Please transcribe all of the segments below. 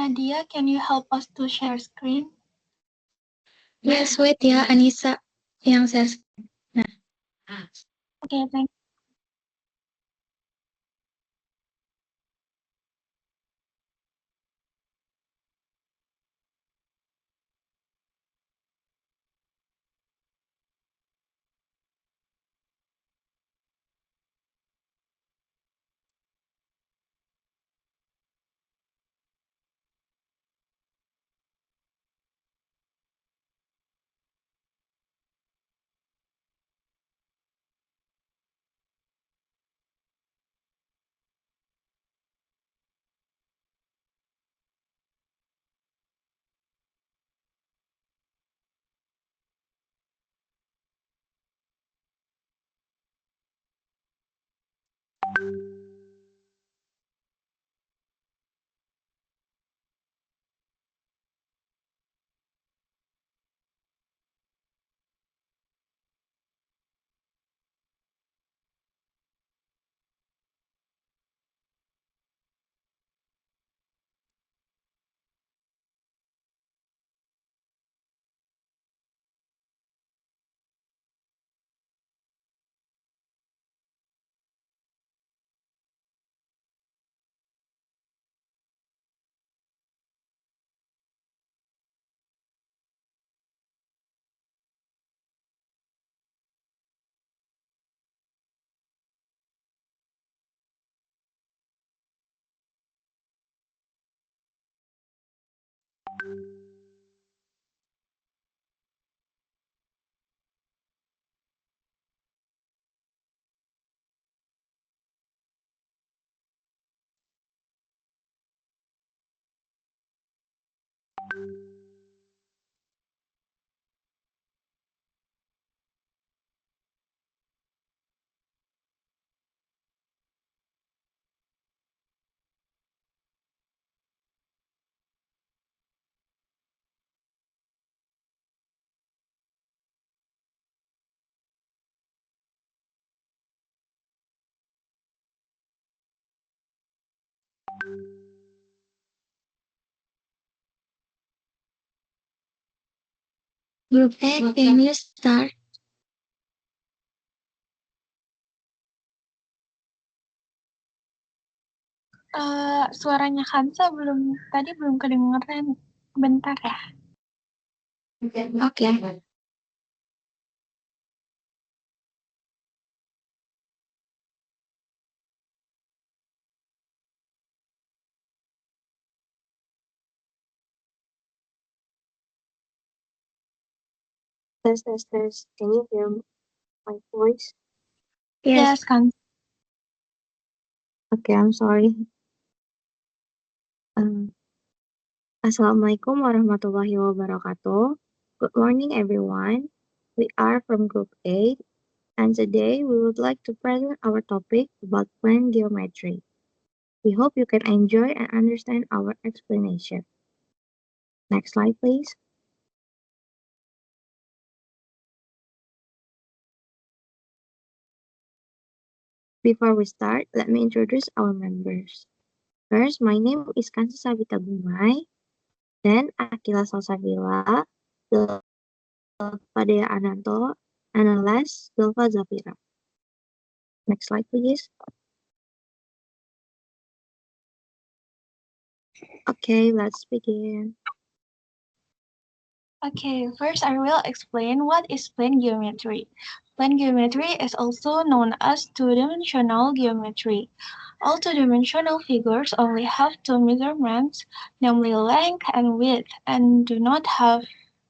Nadia, can you help us to share screen? Yes, wait ya, Anissa yang share screen. Nah. Okay, thank you. Group A, can you start? Suaranya Hansa tadi belum kedengeran. Bentar ya. Oke. Test. Can you hear my voice? Yes, kan. Okay, I'm sorry. Assalamualaikum warahmatullahi wabarakatuh. Good morning, everyone. We are from Group 8, and today we would like to present our topic about plane geometry. We hope you can enjoy and understand our explanation. Next slide, please. Before we start, let me introduce our members. First, my name is Kansa Sabita Gumai, then Akila Salsabila, Padea Ananto, and last, Zulfa Zafira. Next slide, please. Okay, let's begin. Okay, first I will explain what is plane geometry. Plane geometry is also known as two-dimensional geometry. All two-dimensional figures only have two measurements, namely length and width, and do not have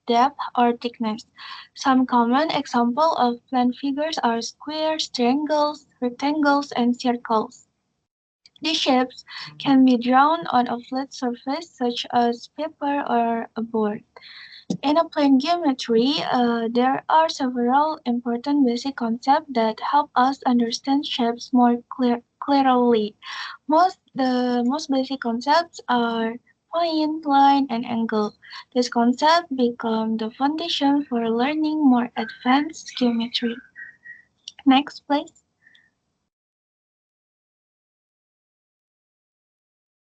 depth or thickness. Some common examples of plane figures are squares, triangles, rectangles, and circles. These shapes can be drawn on a flat surface such as paper or a board. In a plane geometry, there are several important basic concepts that help us understand shapes more clearly. The most basic concepts are point, line, and angle. These concepts become the foundation for learning more advanced geometry. Next, please.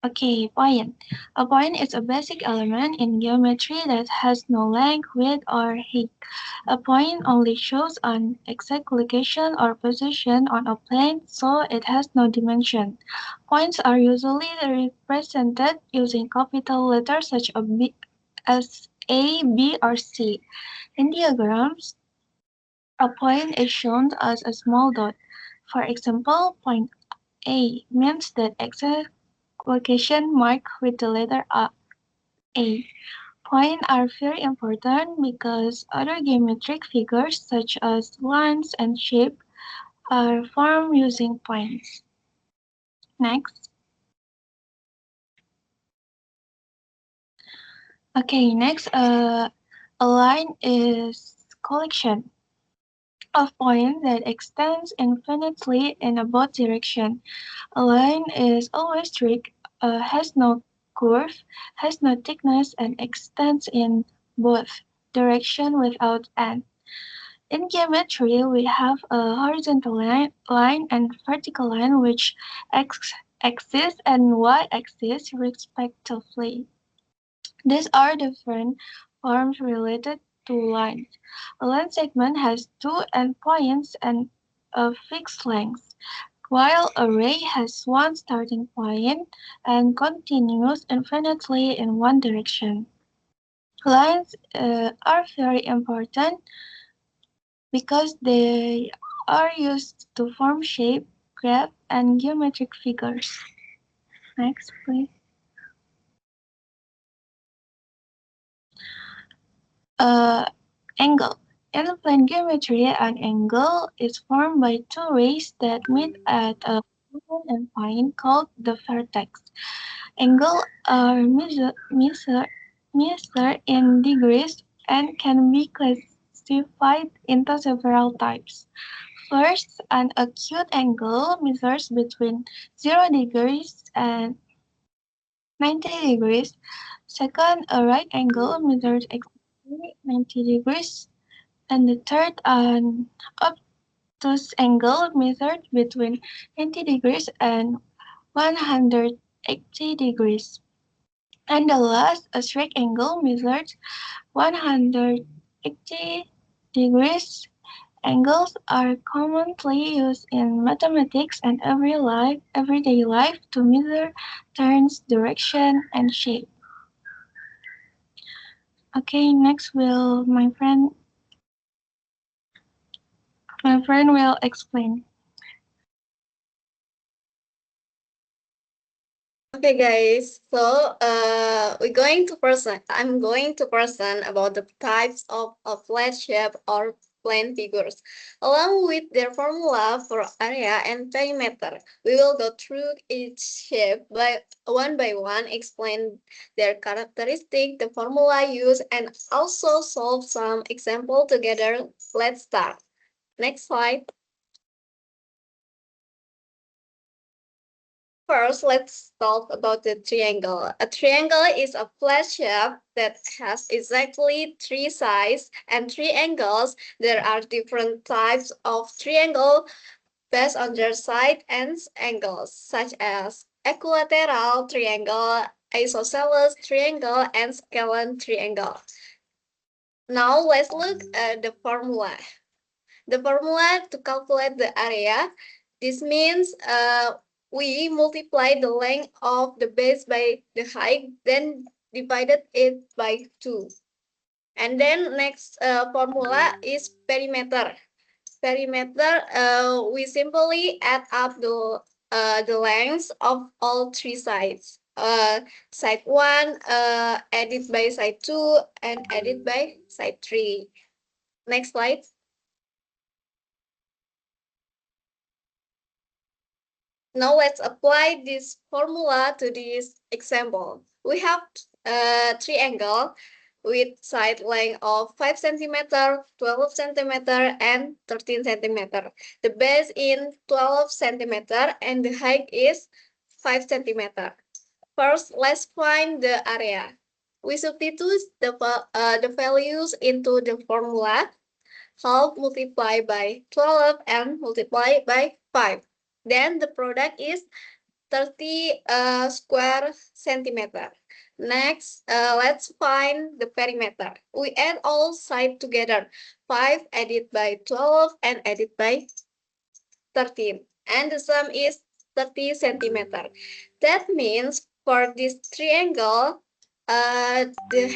Okay, point. A point is a basic element in geometry that has no length, width, or height. A point only shows an exact location or position on a plane, so it has no dimension. Points are usually represented using capital letters such as A, B, or C. In diagrams, a point is shown as a small dot. For example, point A means the exact location marked with the letter A. Points are very important because other geometric figures such as lines and shapes are formed using points. Next. Okay, next, a line is collection of points that extends infinitely in a both direction. A line is always straight, has no curve, has no thickness, and extends in both directions without end. In geometry, we have a horizontal line and vertical line which x-axis and y-axis respectively. These are different forms related to lines. A line segment has two endpoints and a fixed length, while a ray has one starting point and continues infinitely in one direction. Lines are very important because they are used to form shape, graph, and geometric figures. Next, please. Uh, Angle. In plane geometry, an angle is formed by two rays that meet at a common endpoint called the vertex. Angles are measured in degrees and can be classified into several types. First, an acute angle measures between 0 degrees and 90 degrees. Second, a right angle measures exactly 90 degrees. And the third, an obtuse angle measured between 90 degrees and 180 degrees. And the last, a straight angle measured 180 degrees. Angles are commonly used in mathematics and everyday life to measure turns, direction, and shape. Okay, next will my friend will explain. Okay, guys. So, I'm going to present about the types of flat shape or plane figures, along with their formula for area and perimeter. We will go through each shape by one, explain their characteristic, the formula used, and also solve some example together. Let's start. Next slide. First, let's talk about the triangle. A triangle is a flat shape that has exactly three sides and three angles. There are different types of triangle based on their side and angles, such as equilateral triangle, isosceles triangle, and scalene triangle. Now let's look at the formula. The formula to calculate the area, this means we multiply the length of the base by the height, then divided it by 2. And then next formula is perimeter. Perimeter, we simply add up the lengths of all three sides. Side 1 added by side 2 and added by side 3. Next slide. Now let's apply this formula to this example. We have a triangle with side length of 5 cm, 12 cm, and 13 cm. The base is 12 cm and the height is 5 cm. First, let's find the area. We substitute the values into the formula. Half multiplied by 12 and multiplied by 5. Then the product is 30 square centimeter. Next, let's find the perimeter. We add all sides together. 5 added by 12 and added by 13. And the sum is 30 centimeter. That means for this triangle, the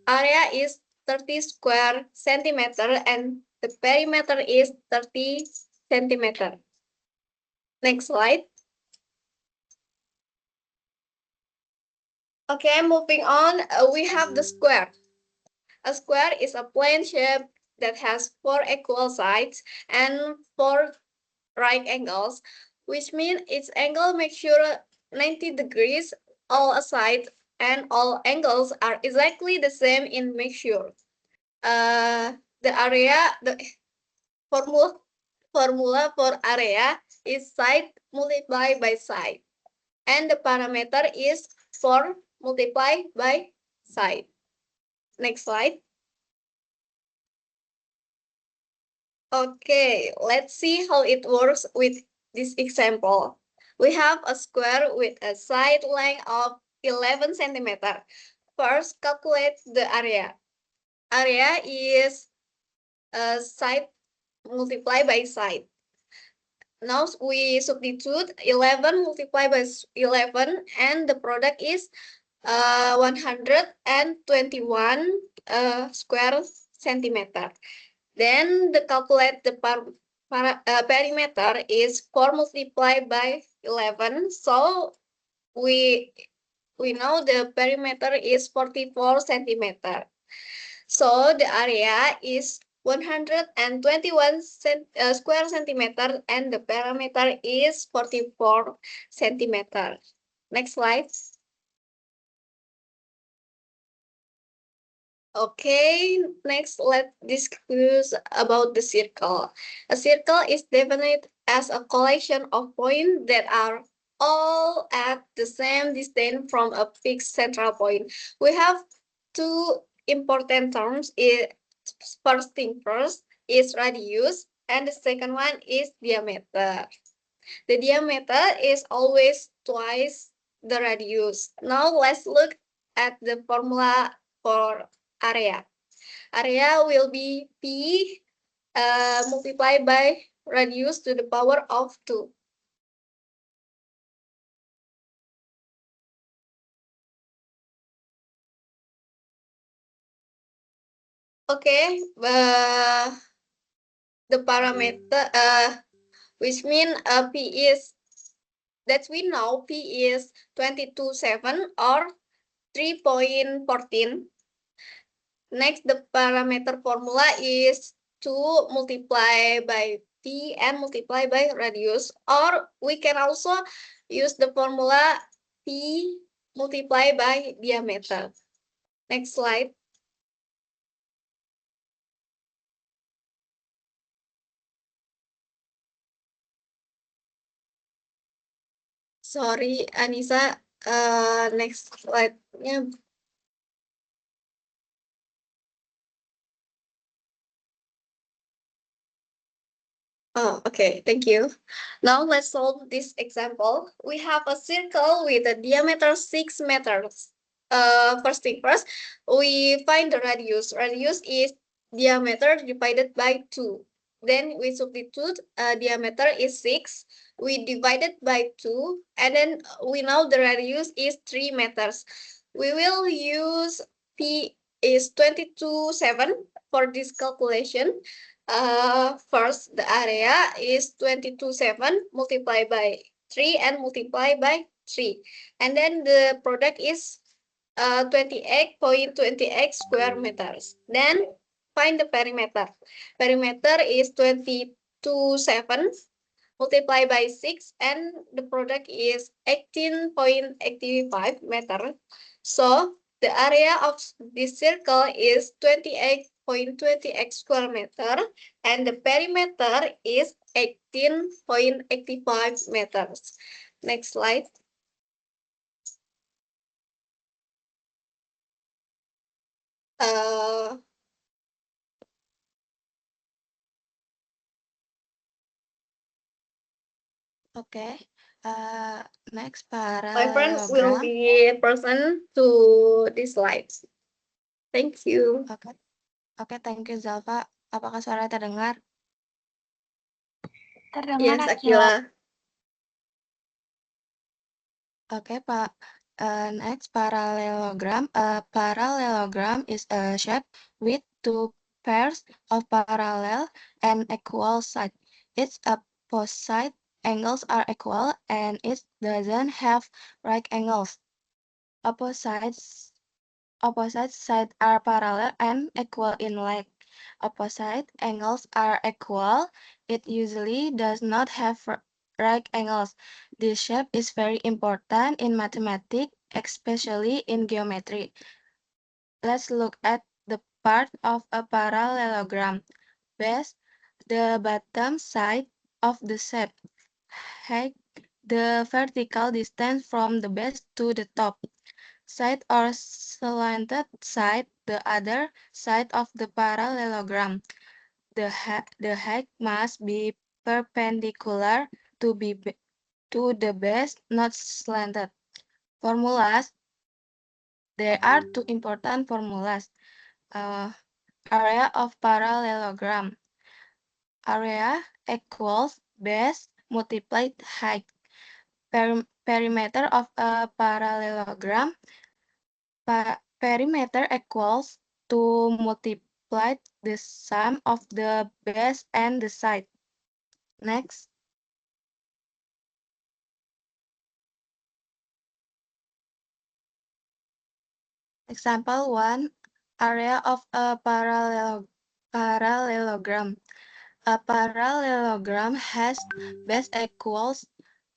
area is 30 square centimeter and the perimeter is 30 centimeter. Next slide. Okay, moving on, we have the square. A square is a plane shape that has 4 equal sides and 4 right angles, which means its angle makes sure 90 degrees all sides and all angles are exactly the same in mixture. The formula for area is side multiplied by side, and the parameter is 4 multiplied by side. Next slide. Okay, let's see how it works with this example. We have a square with a side length of 11 centimeter. First, calculate the area. Area is side multiplied by side. Now we substitute 11 multiplied by 11 and the product is 121 square centimeter. Then the calculate the perimeter is 4 multiplied by 11. So we know the perimeter is 44 centimeter. So the area is 121 square centimeter and the perimeter is 44 centimeter. Next slide. Okay, next let's discuss about the circle. A circle is defined as a collection of points that are all at the same distance from a fixed central point. We have two important terms. First thing first is radius, and the second one is diameter. The diameter is always twice the radius. Now let's look at the formula for area. Area will be P multiplied by radius to the power of 2. Okay, the parameter, which mean P is, that we know P is 22.7 or 3.14. Next, the parameter formula is 2 multiplied by P and multiplied by radius, or we can also use the formula P multiplied by diameter. Next slide. Sorry, Anissa, next slide-nya. Oh, okay, thank you. Now let's solve this example. We have a circle with a diameter 6 meters. First thing first, we find the radius. Radius is diameter divided by 2. Then we substitute diameter is 6. We divide it by 2. And then we know the radius is 3 meters. We will use P is 22.7 for this calculation. First, the area is 22.7 multiplied by 3 and multiplied by 3. And then the product is 28.28 square meters. Then find the perimeter. Perimeter is 22.7 multiplied by 6 and the product is 18.85 meter. So the area of this circle is 28.28 square meter and the perimeter is 18.85 meters. Next slide. Okay. Next My friend will parallelogram. be present to these slides. Thank you. Oke. Oke, thank you Zalfa. Apakah suara terdengar? Terdengar Yes, Akila. Akila. Okay, Pak. Next, parallelogram. A parallelogram is a shape with two pairs of parallel and equal sides. Its opposite angles are equal and it doesn't have right angles. Opposite sides are parallel and equal in length. Opposite angles are equal. It usually does not have right angles. This shape is very important in mathematics, especially in geometry. Let's look at the part of a parallelogram. Base, the bottom side of the shape. Height, the vertical distance from the base to the top. Side or slanted side, the other side of the parallelogram. The height must be perpendicular to the base, not slanted. Formulas. There are two important formulas. Area of parallelogram. Area equals base multiplied height. Perimeter of a parallelogram. Perimeter equals to multiply the sum of the base and the side. Next. Example 1. Area of a parallelogram. A parallelogram has base equals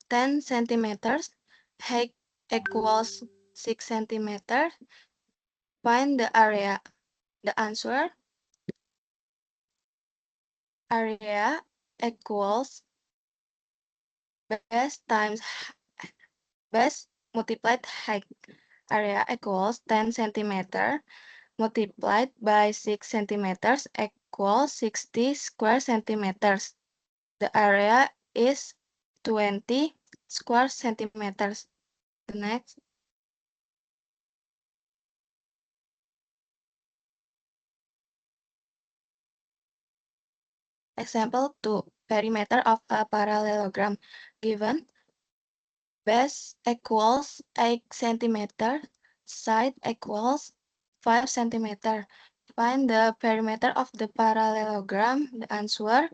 10 centimeters, height equals 6 centimeters. Find the area. The answer, area equals base times base multiplied height. Area equals 10 centimeter multiplied by 6 centimeters equals 60 square centimeters. The area is 20 square centimeters. The next. Example 2. Perimeter of a parallelogram. Given base equals 8 centimeter, side equals 5 centimeter. Find the perimeter of the parallelogram. The answer,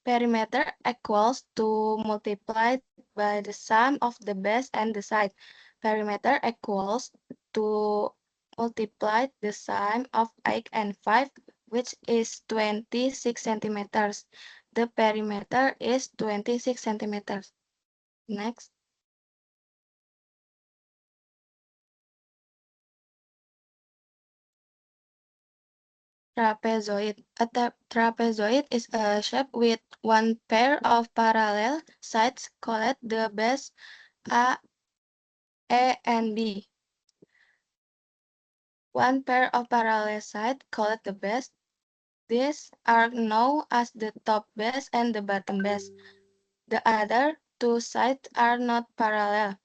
perimeter equals to multiplied by the sum of the base and the side. Perimeter equals to multiply the sum of 8 and 5, which is 26 centimeters. The perimeter is 26 centimeters. Next. Trapezoid. A trapezoid is a shape with one pair of parallel sides called the base A and B. One pair of parallel sides called the base. These are known as the top base and the bottom base. The other two sides are not parallel.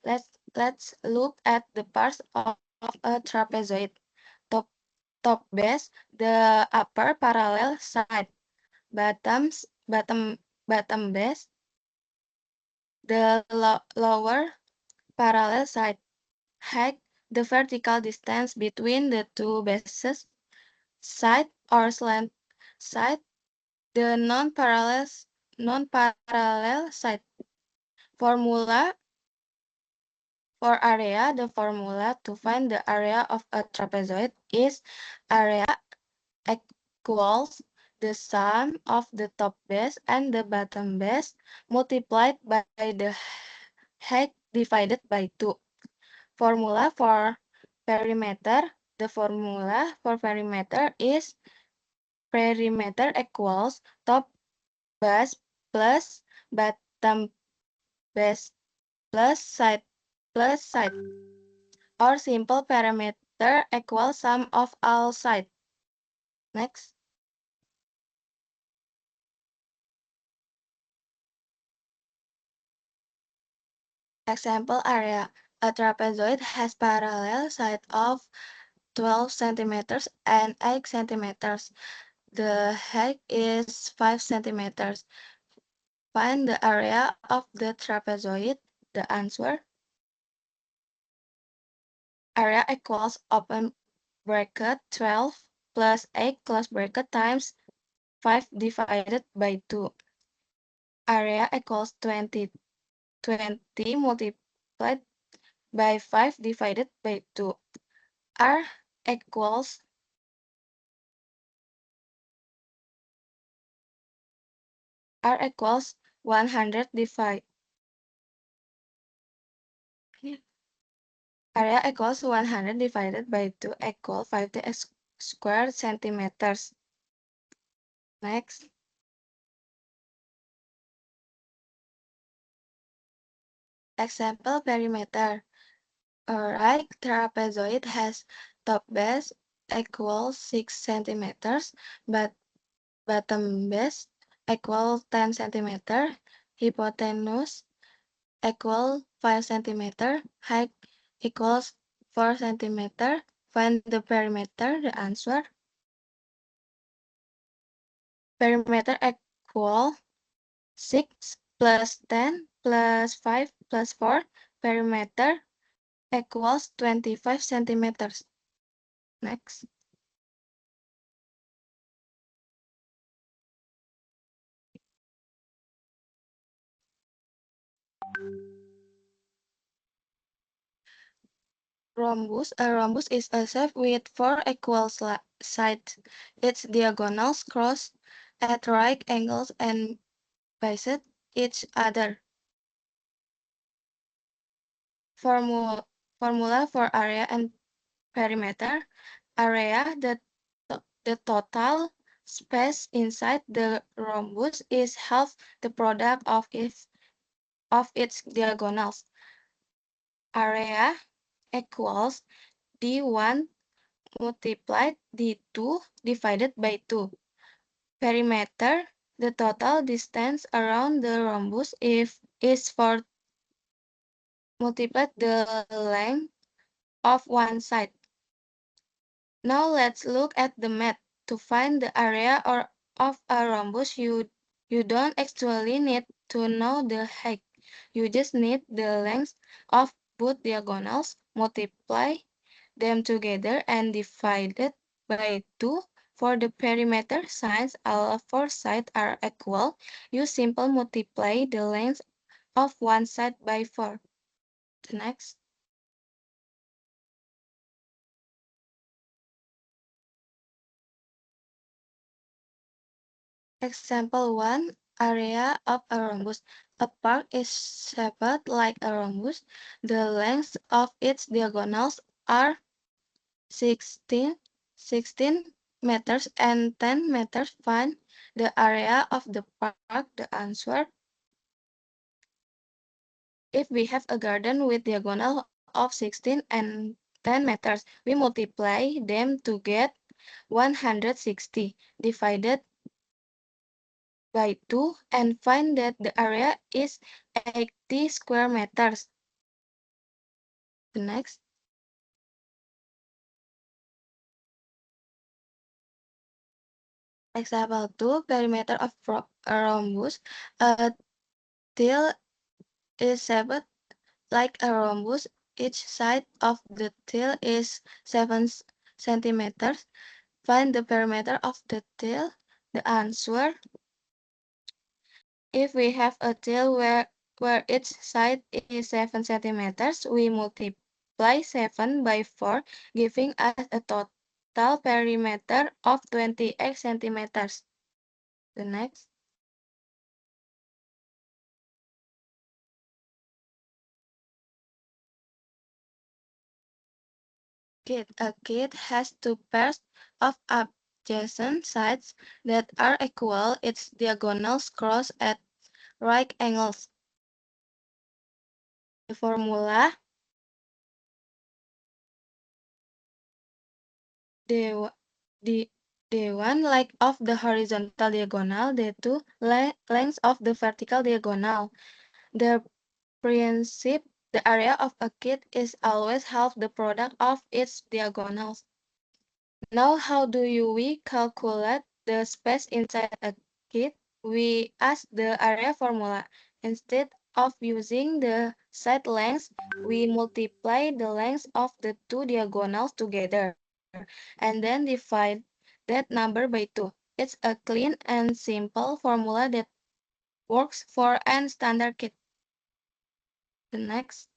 Let's look at the parts of a trapezoid. Top base, the upper parallel side. Bottom base, the lower parallel side. Height, the vertical distance between the two bases. Side or slant side, the non-parallel side. Formula for area, the formula to find the area of a trapezoid is area equals the sum of the top base and the bottom base multiplied by the height divided by 2. Formula for perimeter, the formula for perimeter is perimeter equals top base plus bottom base plus side, or simple perimeter equals sum of all sides. Next. Example area. A trapezoid has parallel side of 12 centimeters and 8 centimeters. The height is 5 centimeters. Find the area of the trapezoid. The answer. Area equals open bracket 12 plus 8 close bracket times 5 divided by 2. Area equals 20 multiplied by 5 divided by 2. R equals R equals 100 divided area equals 100 divided by 2 equal 50 square centimeters. Next. Example perimeter. A right trapezoid has top base equals 6 centimeters, but bottom base equals 10 centimeter, hypotenuse equals 5 centimeter, height equals 4 centimeter. Find the perimeter. The answer. Perimeter equal 6 plus 10 plus 5 plus 4. Perimeter equals 25 centimeters. Next. Rhombus. A rhombus is a shape with 4 equal sides. Its diagonals cross at right angles and bisect each other. Formula for area and perimeter. Area, the total space inside the rhombus is half the product of its diagonals. Area equals D1 multiplied D2 divided by 2. Perimeter, the total distance around the rhombus is 4 multiplied the length of one side. Now let's look at the math. To find the area of a rhombus, you don't actually need to know the height. You just need the length of both diagonals, multiply them together and divide it by 2. For the perimeter, since all 4 sides are equal, you simply multiply the length of one side by 4. The next. Example 1. Area of a rhombus. A park is shaped like a rhombus. The lengths of its diagonals are 16 meters and 10 meters. Find the area of the park. The answer. If we have a garden with diagonal of 16 and 10 meters, we multiply them to get 160 divided by 2 and find that the area is 80 square meters. The next. Example 2. Perimeter of a rhombus. A tail is shaped like a rhombus. Each side of the tail is 7 centimeters. Find the perimeter of the tail. The answer. If we have a tail where each side is 7 centimeters, we multiply 7 by 4, giving us a total perimeter of 28 centimeters. The next. A kid has 2 pairs of adjacent sides that are equal. Its diagonals cross at right angles. The formula. The one length of the horizontal diagonal, the 2 lengths of the vertical diagonal. The principle The area of a kit is always half the product of its diagonals. Now, how do we calculate the space inside a kit? We ask the area formula. Instead of using the side lengths, we multiply the lengths of the two diagonals together and then divide that number by 2. It's a clean and simple formula that works for any standard kit. The next.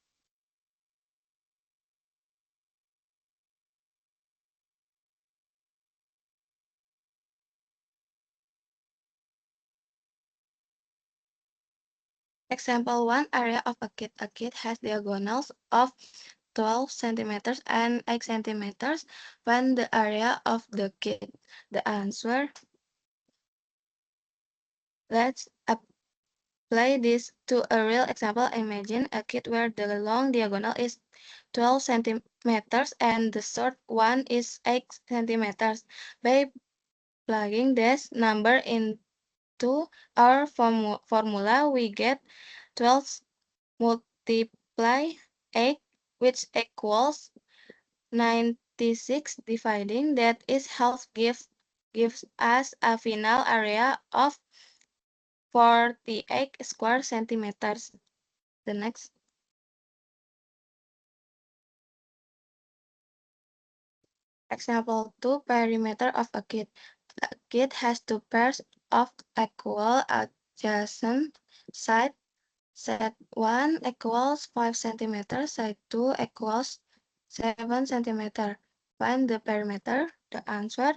Example 1, area of a kit. A kit has diagonals of 12 centimeters and 8 centimeters. Find the area of the kit. The answer, let's apply this to a real example. Imagine a kit where the long diagonal is 12 centimeters and the short one is 8 centimeters. By plugging this number into our formula, we get 12 multiply 8, which equals 96. Dividing that is half gives us a final area of 48 square centimeters. The next. Example 2, perimeter of a kit. A kit has two pairs of equal adjacent sides. Set 1 equals 5 centimeters, side 2 equals 7 centimeters. Find the perimeter. The answer,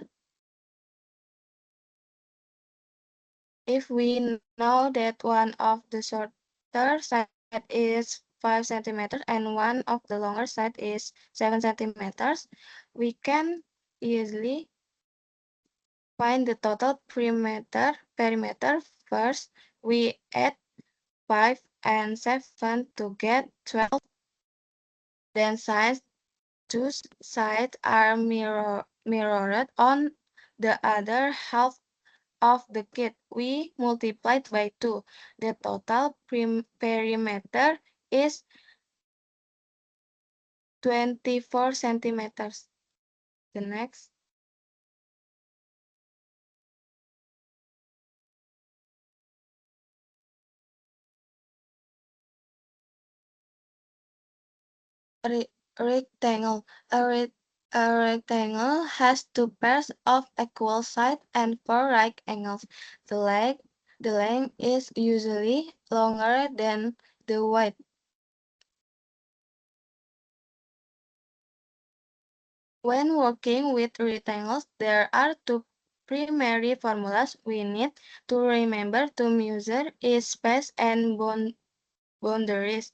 if we know that one of the shorter side is 5 centimeters and one of the longer side is 7 centimeters, we can easily find the total perimeter. First, we add 5 and 7 to get 12. Then since two sides are mirrored on the other half of the kit, we multiplied by 2. The total perimeter is 24 centimeters. The next. Rectangle. A rectangle has two pairs of equal sides and four right angles. The length is usually longer than the width. When working with rectangles, there are two primary formulas we need to remember to measure its space and boundaries.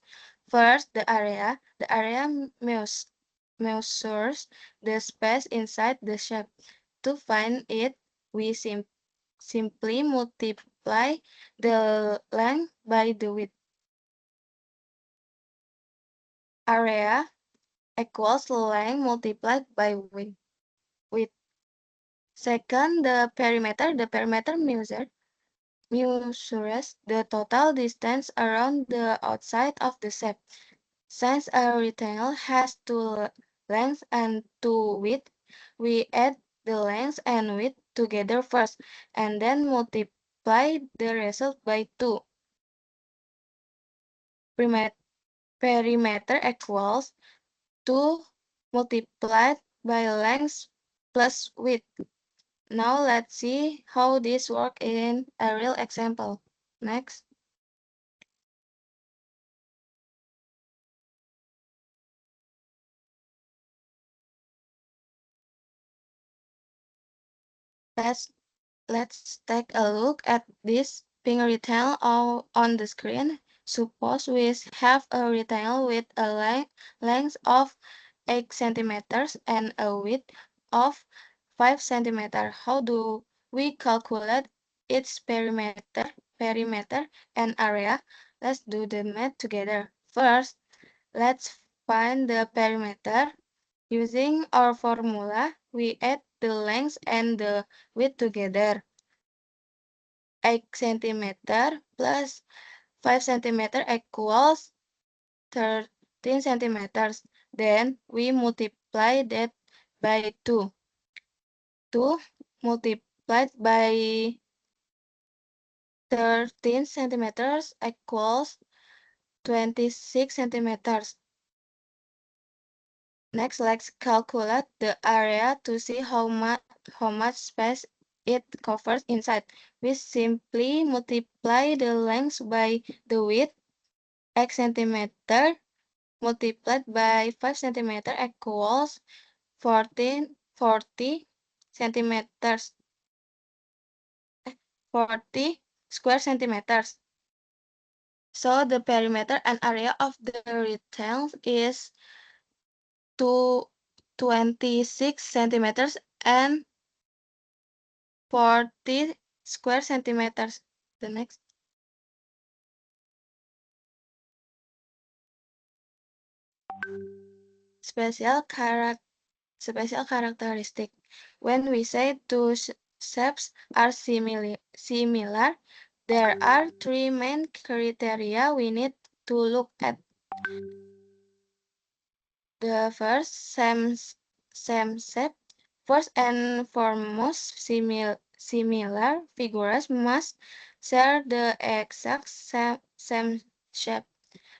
First, the area. The area measures the space inside the shape. To find it, we simply multiply the length by the width. Area equals length multiplied by width. Second, the perimeter. The perimeter measures the total distance around the outside of the shape. Since a rectangle has two lengths and two widths, we add the length and width together first, and then multiply the result by 2. Perimeter equals 2 multiplied by length plus width. Now let's see how this works in a real example. Next. Let's let's take a look at this pink rectangle on the screen. Suppose we have a rectangle with a length of 8 centimeters and a width of 5 centimeters. How do we calculate its perimeter and area? Let's do the math together. First, let's find the perimeter. Using our formula, we add the length and the width together. 8 centimeter plus 5 centimeter equals centimeters. Then we multiply that by 2. 2 multiplied by 13 centimeters equals 26 centimeters. Next, let's calculate the area to see how much space it covers inside. We simply multiply the length by the width, x centimeter multiplied by 5 centimeter equals 40 centimeters, 40 square centimeters. So the perimeter and area of the rectangle is 26 centimeters and 40 square centimeters. The next. Special characteristic. When we say two shapes are similar, there are three main criteria we need to look at. The first, same shape. First and foremost, similar figures must share the exact same shape.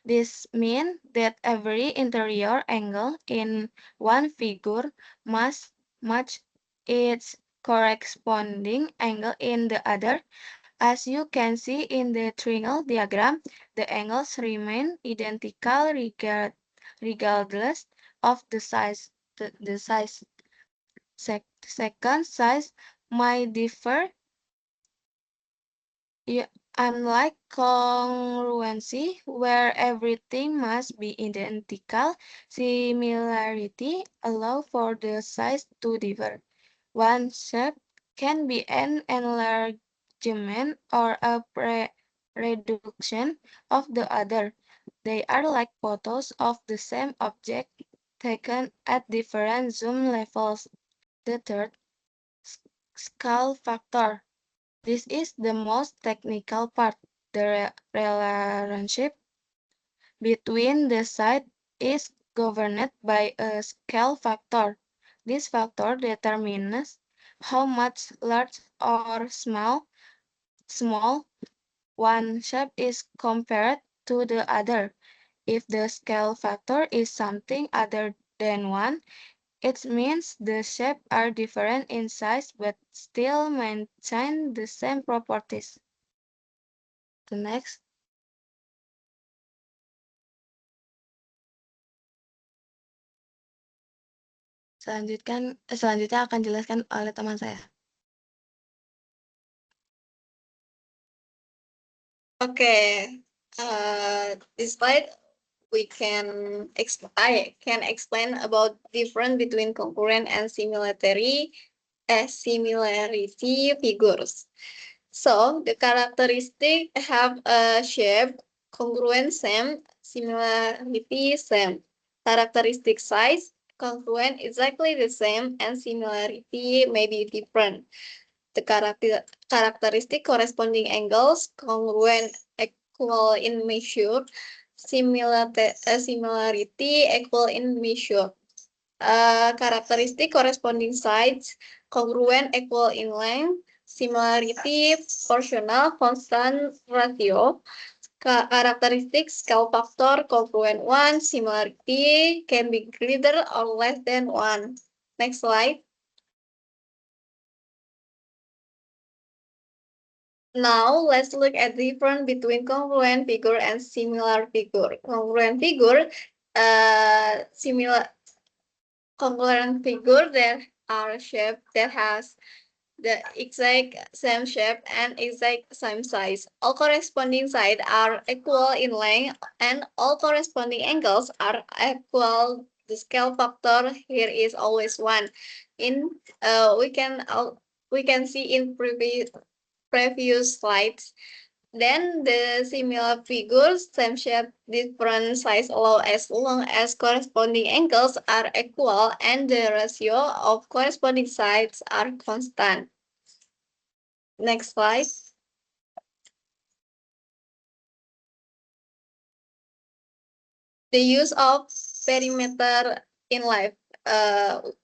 This means that every interior angle in one figure must match its corresponding angle in the other. As you can see in the triangle diagram, the angles remain identical regardless of the size. The size. Second, size might differ. Unlike congruency, where everything must be identical, similarity allows for the size to differ. One shape can be an enlargement or a reduction of the other. They are like photos of the same object taken at different zoom levels. The third, scale factor. This is the most technical part. The relationship between the sides is governed by a scale factor. This factor determines how much large or small one shape is compared to the other. If the scale factor is something other than 1, it means the shapes are different in size but still maintain the same properties. The next. Selanjutnya akan dijelaskan oleh teman saya. Okay. This slide I can explain about difference between congruent and similarity figures. So the characteristic have a shape, congruent same, similarity same. Characteristic size, congruent exactly the same, and similarity may be different. The characteristic corresponding angles, congruent equal in measure, similarity equal in measure. Characteristic corresponding sides, congruent equal in length, similarity proportional constant ratio. Characteristic scale factor, congruent 1, similarity can be greater or less than 1. Next slide. Now let's look at the difference between congruent figure and similar figure. Congruent figure, congruent figure that are shape that has the exact same shape and exact same size. All corresponding sides are equal in length and all corresponding angles are equal. The scale factor here is always 1. In we can see in previous slides. Then the similar figures, same shape, different size allow as long as corresponding angles are equal and the ratio of corresponding sides are constant. Next slide. the use of perimeter in life.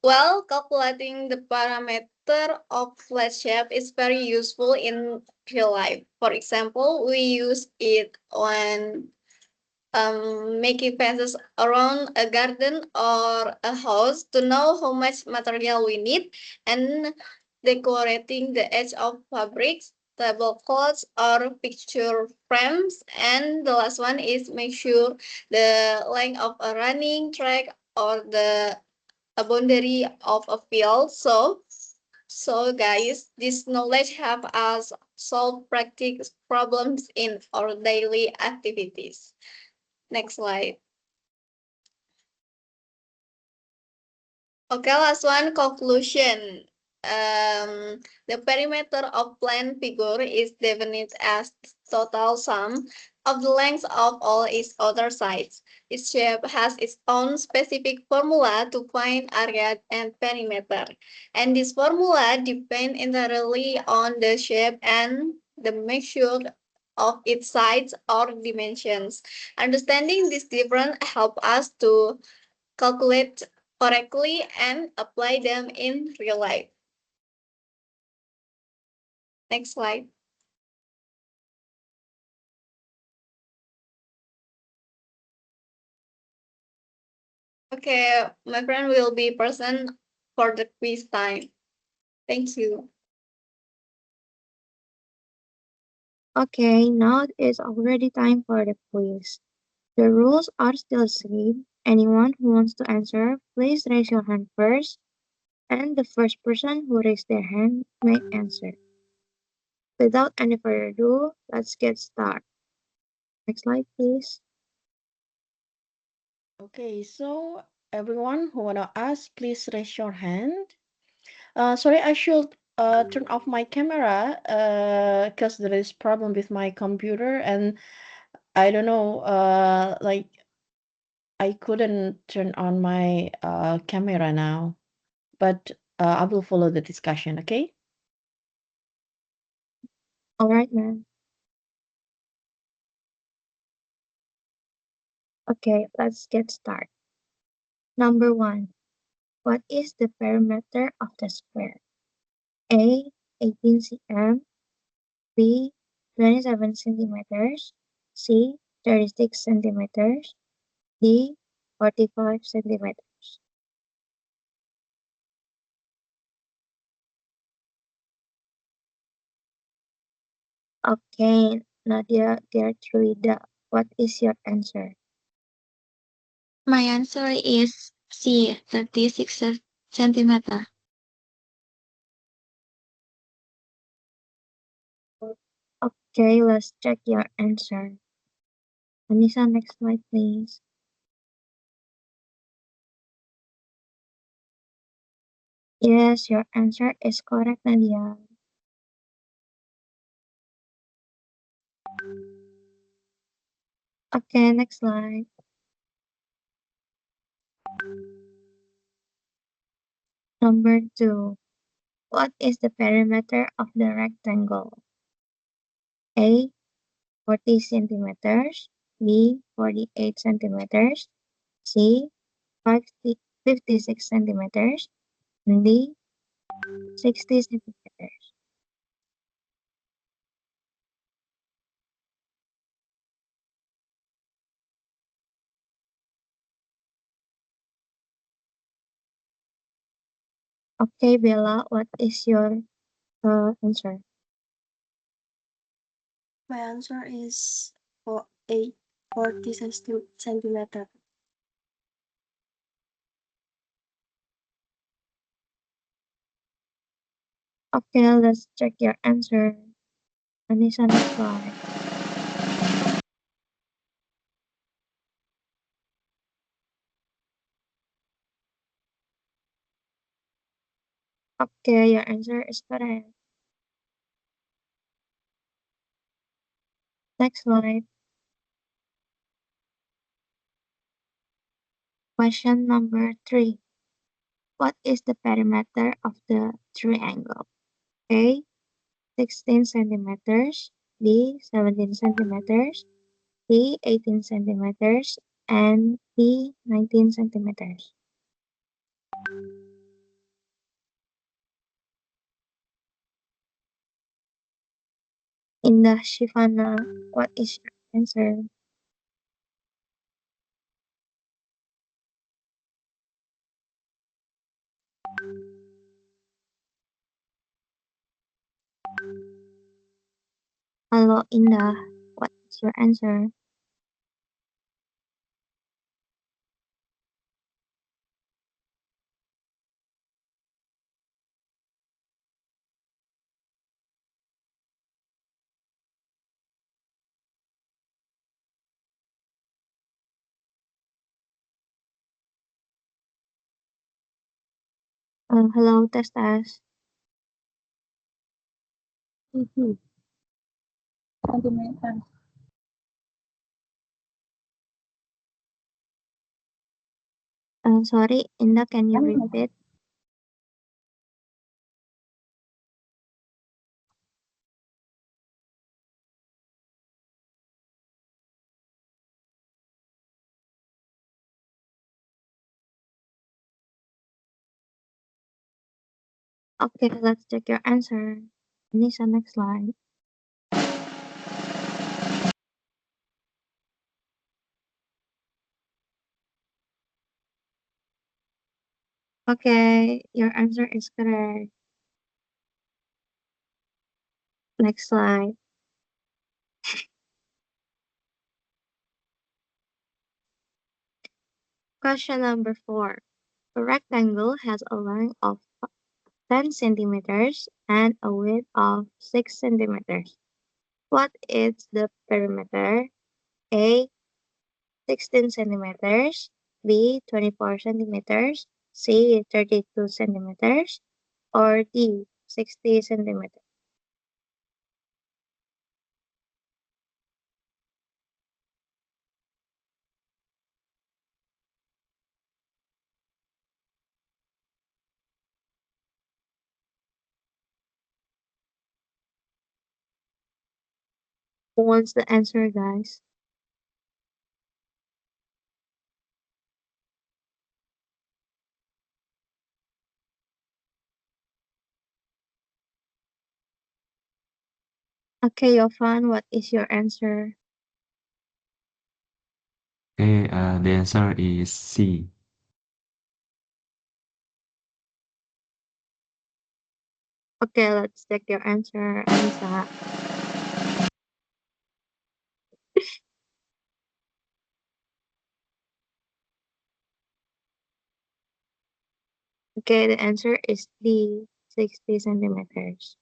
Well, calculating the parameter of flat shape is very useful in real life. For example, we use it when making fences around a garden or a house to know how much material we need, and decorating the edge of fabrics, tablecloths, or picture frames. And the last one is make sure the length of a running track or the a boundary of a field. So guys, this knowledge help us solve practical problems in our daily activities. Next slide. Okay, last one, conclusion. The perimeter of plane figure is defined as total sum of the lengths of all its other sides. Its shape has its own specific formula to find area and perimeter, and this formula depends entirely on the shape and the measure of its sides or dimensions. Understanding this difference help us to calculate correctly and apply them in real life. Next slide. Okay, my friend will be present for the quiz time. Thank you. Okay, now it's already time for the quiz. The rules are still the same. Anyone who wants to answer, please raise your hand first, and the first person who raised their hand may answer. Without any further ado, let's get started. Next slide, please. Okay, so everyone who wanna ask, please raise your hand. Sorry, I should turn off my camera because there is problem with my computer and I don't know like I couldn't turn on my camera now, but I will follow the discussion. Okay. All right, ma'am. Okay, let's get started. Number 1. What is the perimeter of the square? A. 18 cm. B. 27 centimeters. C. 36 centimeters. D. 45 centimeters. Okay, Nadia Gertruida, what is your answer? My answer is C, 36 centimeter. Okay, let's check your answer. Anissa, next slide, please. Yes, your answer is correct, Nadia. Okay, next slide. Number 2. What is the perimeter of the rectangle? A. 40 centimeters. B. 48 centimeters. C. 56 centimeters. And D. 60 centimeters. Okay, Bella, what is your answer? My answer is 40 centimeter. Okay, let's check your answer. Anissa, next slide. Okay, your answer is correct. Next slide. Question number 3. What is the perimeter of the triangle? A. 16 centimeters. B. 17 centimeters. C. 18 centimeters. and D. 19 centimeters. Indah Shivana, what is your answer? Hello, Indah. What is your answer? Hello, test test. Centimeters. Sorry, Indah, can you repeat? Okay, let's check your answer. Nisa, next slide. Okay, your answer is correct. Next slide. Question number 4. A rectangle has a length of 10 centimeters and a width of 6 centimeters. What is the perimeter? A. 16 centimeters, B. 24 centimeters, C. 32 centimeters, or D. 60 centimeters. Who wants the answer, guys? Okay, Yofan, what is your answer? Okay, the answer is C. Okay, let's check your answer, Anissa. Okay, the answer is D. 60 centimeters.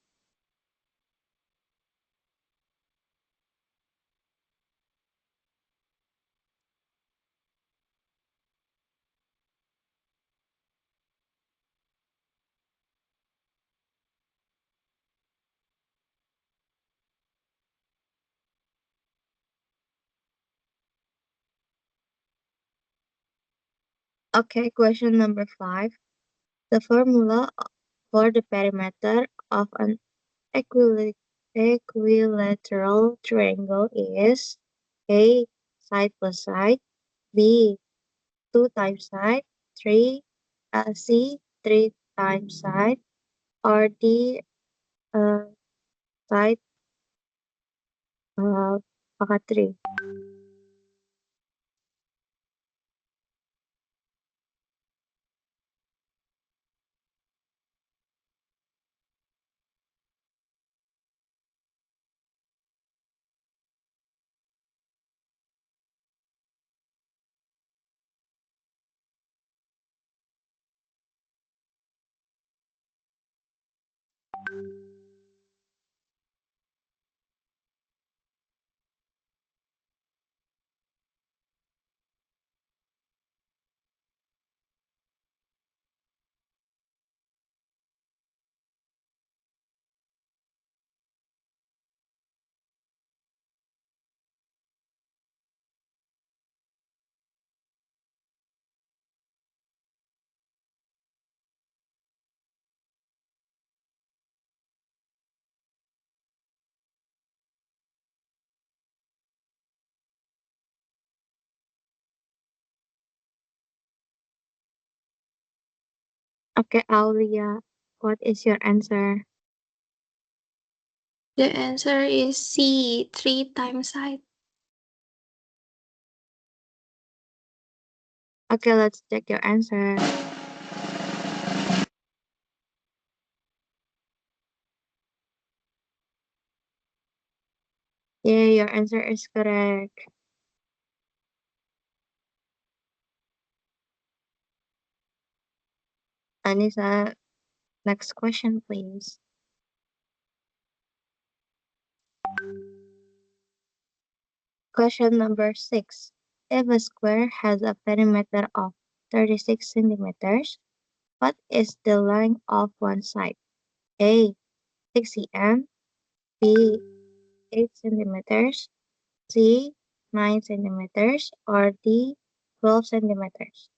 Okay, question number 5. The formula for the perimeter of an equilateral triangle is A. Side plus side, B. 2 times side, 3, C. 3 times side, or D. Uh, side pangkat 3. Okay, Aulia, what is your answer? The answer is C, 3 times height. Okay, let's check your answer. Yeah, your answer is correct. Anissa, next question, please. Question number 6. If a square has a perimeter of 36 centimeters, what is the length of one side? A. 6 cm, B. 8 centimeters, C. 9 centimeters, or D. 12 centimeters.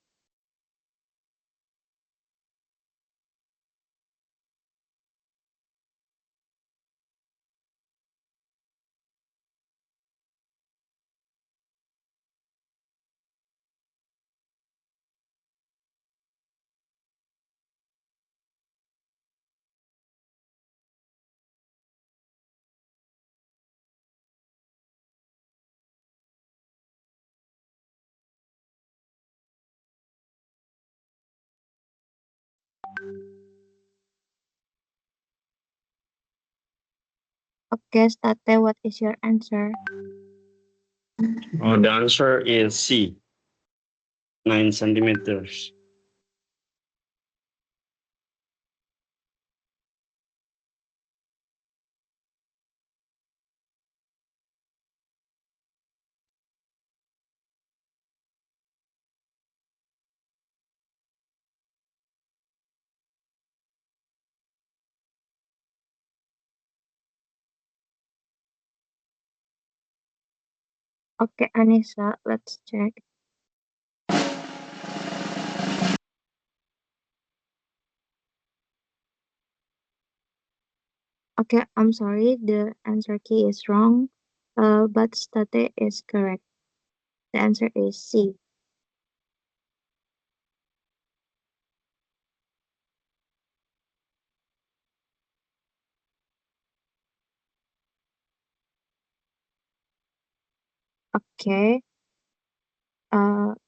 Okay, State, what is your answer? The answer is C, 9 centimeters. Okay, Anissa, let's check. Okay, I'm sorry, the answer key is wrong, but State is correct. The answer is C. Okay,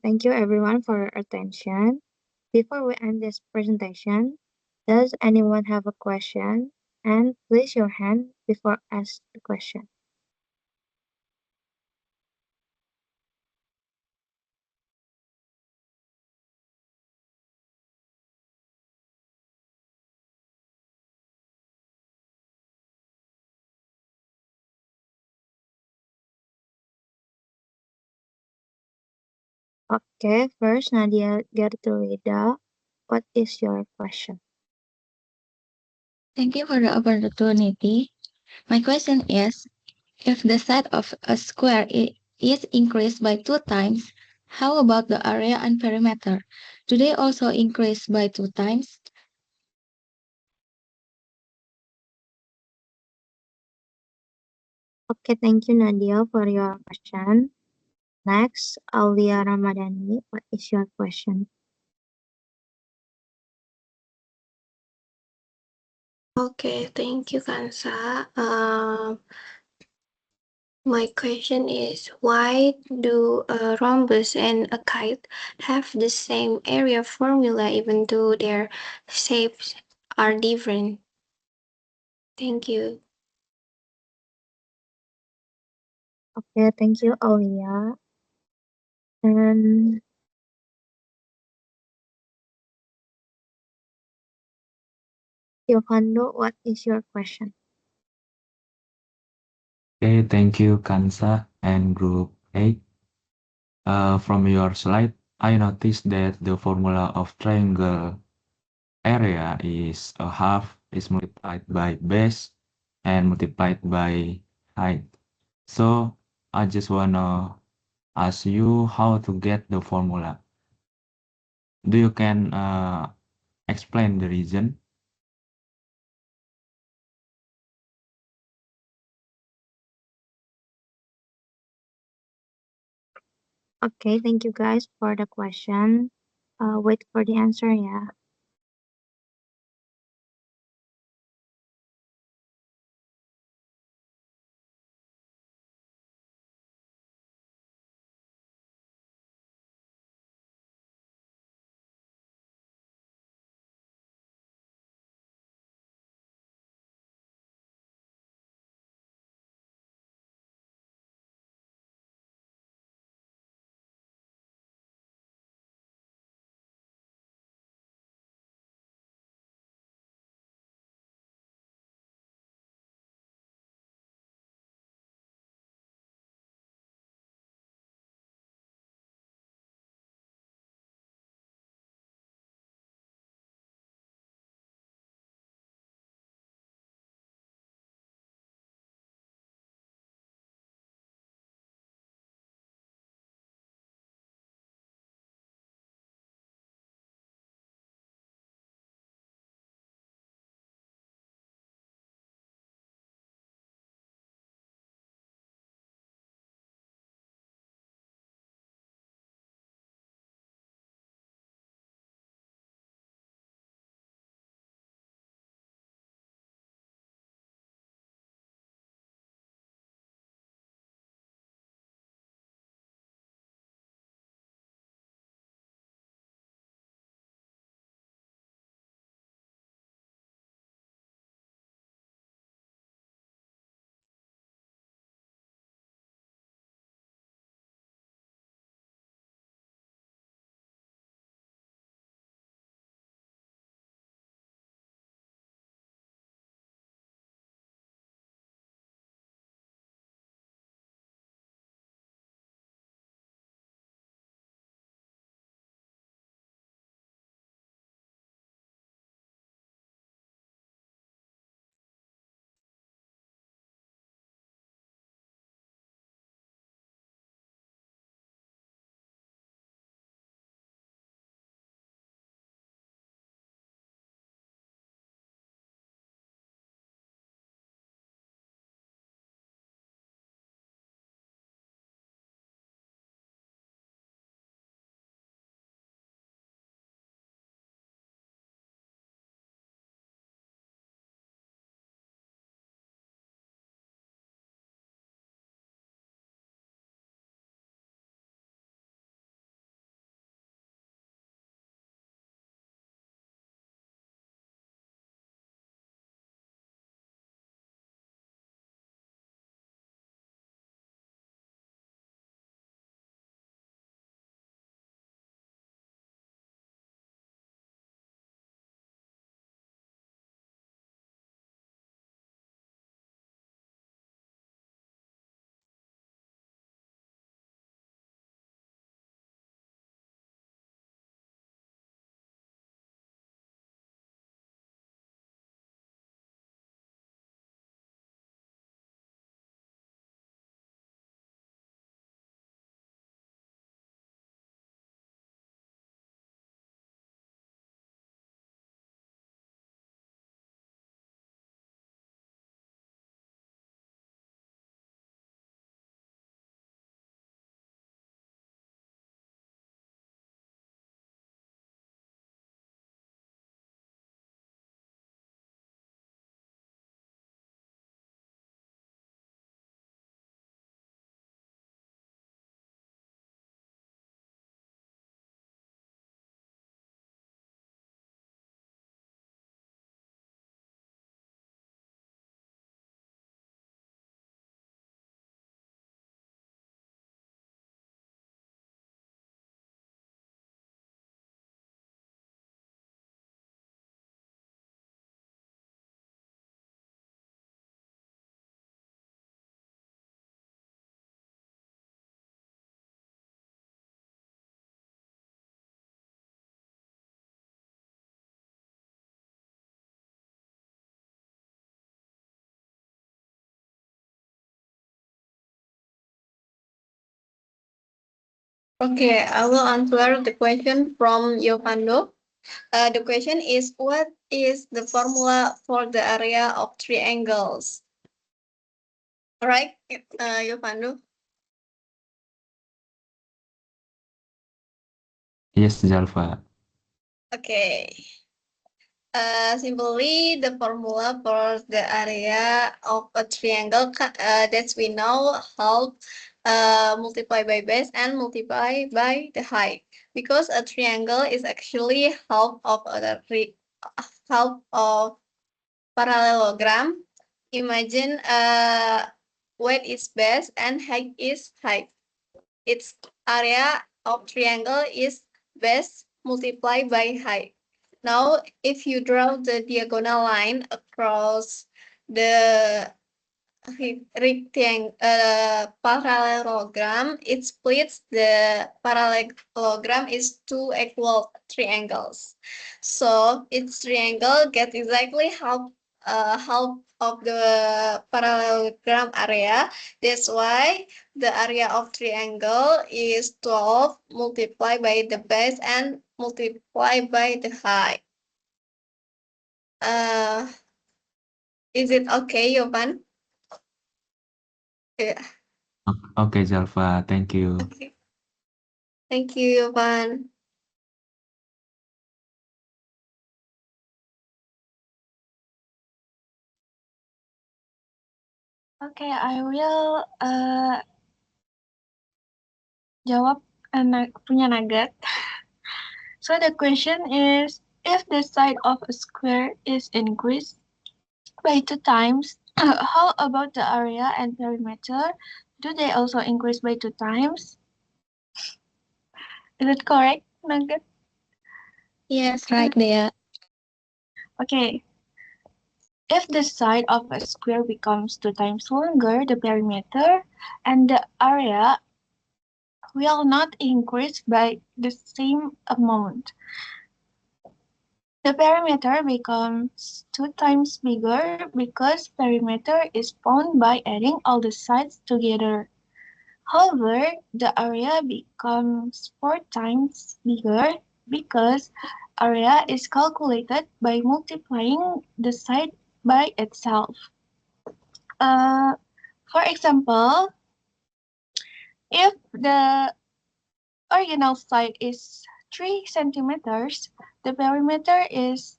thank you everyone for your attention. Before we end this presentation, does anyone have a question? And place your hand before ask the question. Okay, first Nadia Gertruida, what is your question? Thank you for the opportunity. My question is, if the side of a square is increased by 2 times, how about the area and perimeter? Do they also increase by 2 times? Okay, thank you Nadia for your question. Next, Aulia Ramadhani, what is your question? Okay, thank you, Kansa. My question is, why do a rhombus and a kite have the same area formula even though their shapes are different? Thank you. Okay, thank you Aulia. And Yovando, what is your question? Okay, thank you, Kansa and Group 8. From your slide, I noticed that the formula of triangle area is a half is multiplied by base and multiplied by height. So I just wanna ask you how to get the formula. Do you can explain the reason? Okay, thank you guys for the question. Wait for the answer, yeah. Okay, I will answer the question from Yovando. The question is, what is the formula for the area of triangles? All right, Yovando. Yes, Jalva. Okay. Simply the formula for the area of a triangle that we know half multiply by base and multiply by the height, because a triangle is actually half of half of parallelogram. Imagine width is base and height is height. Its area of triangle is base multiplied by height. Now, if you draw the diagonal line across the parallelogram, it splits the parallelogram is two equal triangles. So its triangle gets exactly half of the parallelogram area. That's why the area of triangle is 12 multiplied by the base and multiplied by the height. Is it okay, Yovan? Yeah. Okay, Jalva. Thank you. Okay. Thank you, Yovan. Okay, I will jawab punya nugget. So the question is, if the side of a square is increased by 2 times, how about the area and perimeter? Do they also increase by 2 times? Is it correct, Nugget? Yes, right there. Okay. If the side of a square becomes 2 times longer, the perimeter and the area will not increase by the same amount. The perimeter becomes 2 times bigger because perimeter is found by adding all the sides together. However, the area becomes 4 times bigger because area is calculated by multiplying the side by itself. For example, if the original side is 3 centimeters, the perimeter is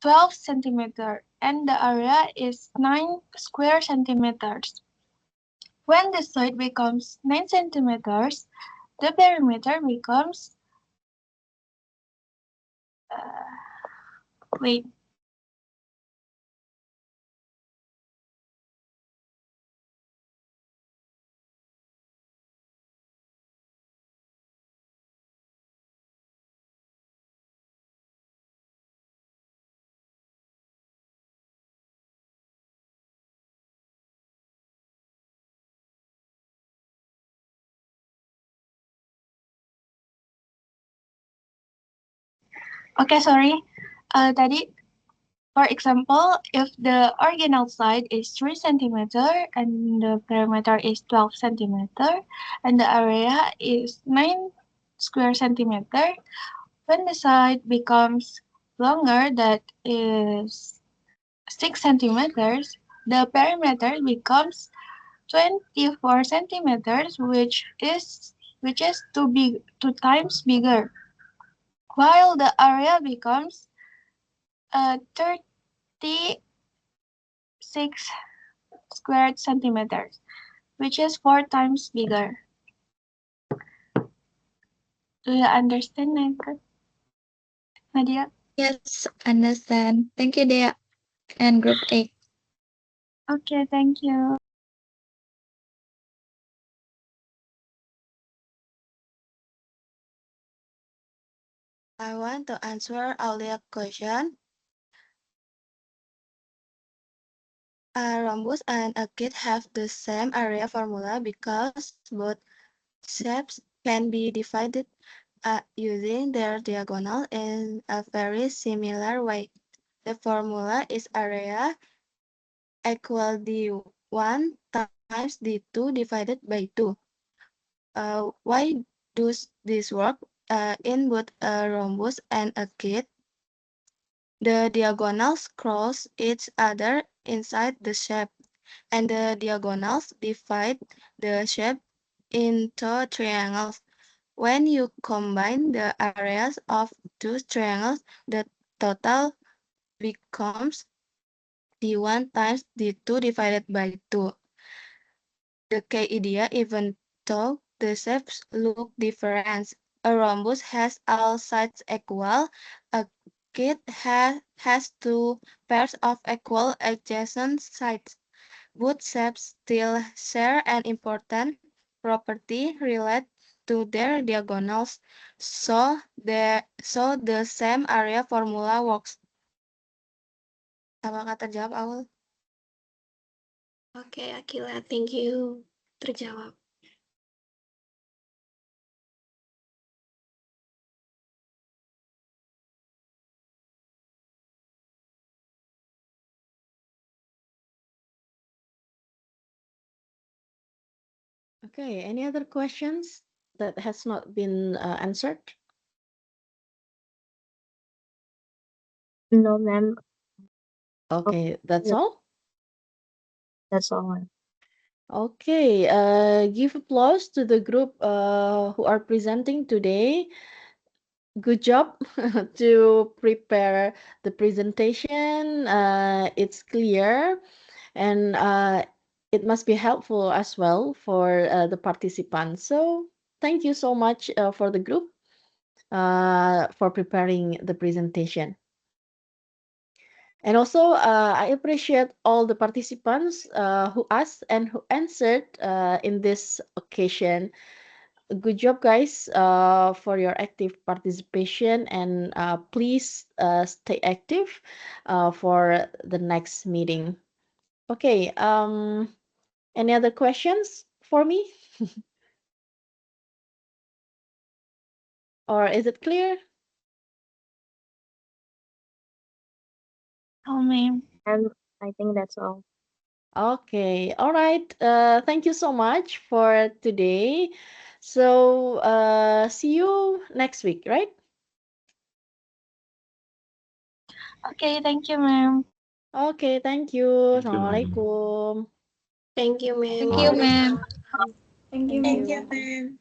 12 centimeters and the area is 9 square centimeters. When the side becomes 9 centimeters, the perimeter becomes wait. Okay, sorry. Tadi, for example, if the original side is 3 centimeter and the perimeter is 12 centimeter and the area is 9 square centimeter, when the side becomes longer, that is 6 centimeters, the perimeter becomes 24 centimeters, which is 2 times bigger, while the area becomes 36 square centimeters, which is 4 times bigger. Do you understand, Nadia? Yes, understand. Thank you, Dea. And group 8. Okay, thank you. I want to answer Aulia's question. A rhombus and a kit have the same area formula because both shapes can be divided using their diagonal in a very similar way. The formula is area equal d1 times d2 divided by 2. Why does this work in both a rhombus and a kite. The diagonals cross each other inside the shape, and the diagonals divide the shape into triangles. When you combine the areas of two triangles, the total becomes d1 times d2 divided by 2. The key idea, even though the shapes look different, a rhombus has all sides equal, a kite has two pairs of equal adjacent sides. Both shapes still share an important property related to their diagonals, so the same area formula works. Apakah terjawab, Aul? Oke, Akila, thank you. Terjawab. Okay, any other questions that has not been answered? No, ma'am. Okay, that's yeah. all. That's all, ma'am. Okay, give applause to the group who are presenting today. Good job to prepare the presentation. It's clear and it must be helpful as well for the participants. So thank you so much for the group for preparing the presentation. And also, I appreciate all the participants who asked and who answered in this occasion. Good job, guys, for your active participation, and please stay active for the next meeting. Okay, any other questions for me? Or is it clear? Oh, ma'am. And I think that's all. Okay, all right. Thank you so much for today. So, see you next week, right? Okay, thank you, ma'am. Okay, thank you. Thank you, ma'am. Assalamualaikum. Thank you, ma'am. Thank you, ma'am. Thank you, Thank ma'am. you.